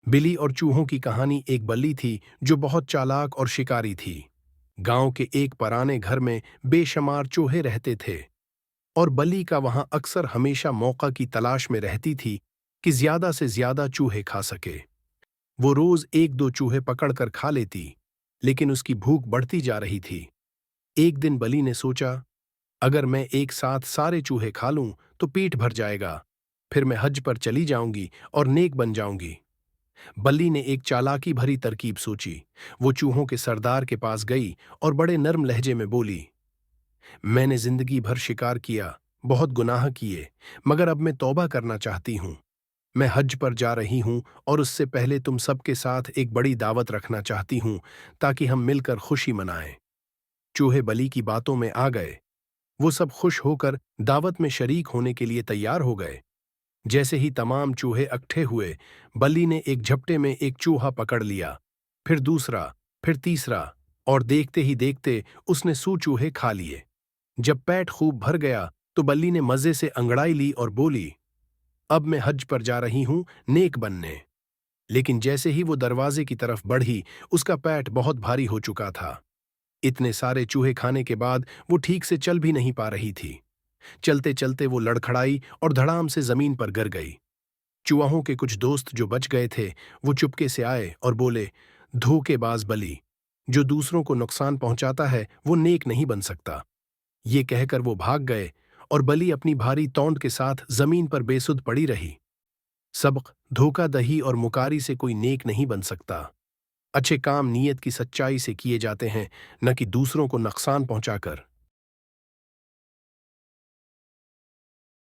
बिल्ली और चूहों की कहानी। एक बल्ली थी जो बहुत चालाक और शिकारी थी। गांव के एक पुराने घर में बेशुमार चूहे रहते थे और बल्ली का वहां अक्सर हमेशा मौका की तलाश में रहती थी कि ज्यादा से ज्यादा चूहे खा सके। वो रोज एक दो चूहे पकड़कर खा लेती, लेकिन उसकी भूख बढ़ती जा रही थी। एक दिन बल्ली ने सोचा, अगर मैं एक साथ सारे चूहे खा लूं तो पेट भर जाएगा, फिर मैं हज पर चली जाऊंगी और नेक बन जाऊंगी। बल्ली ने एक चालाकी भरी तरकीब सोची। वो चूहों के सरदार के पास गई और बड़े नर्म लहजे में बोली, मैंने जिंदगी भर शिकार किया, बहुत गुनाह किए, मगर अब मैं तौबा करना चाहती हूँ। मैं हज पर जा रही हूँ और उससे पहले तुम सबके साथ एक बड़ी दावत रखना चाहती हूँ ताकि हम मिलकर खुशी मनाएं। चूहे बल्ली की बातों में आ गए। वो सब खुश होकर दावत में शरीक होने के लिए तैयार हो गए। जैसे ही तमाम चूहे इकट्ठे हुए, बल्ली ने एक झपटे में एक चूहा पकड़ लिया, फिर दूसरा, फिर तीसरा, और देखते ही देखते उसने 100 चूहे खा लिए। जब पेट खूब भर गया तो बल्ली ने मजे से अंगड़ाई ली और बोली, अब मैं हज पर जा रही हूं नेक बनने। लेकिन जैसे ही वो दरवाजे की तरफ बढ़ी, उसका पेट बहुत भारी हो चुका था। इतने सारे चूहे खाने के बाद वो ठीक से चल भी नहीं पा रही थी। चलते चलते वो लड़खड़ाई और धड़ाम से जमीन पर गिर गई। चूहों के कुछ दोस्त जो बच गए थे, वो चुपके से आए और बोले, धोखेबाज बली, जो दूसरों को नुकसान पहुंचाता है वो नेक नहीं बन सकता। ये कहकर वो भाग गए और बली अपनी भारी तौंद के साथ जमीन पर बेसुध पड़ी रही। सबक, धोखाधड़ी और मुकारी से कोई नेक नहीं बन सकता। अच्छे काम नीयत की सच्चाई से किए जाते हैं, न कि दूसरों को नुकसान पहुंचाकर।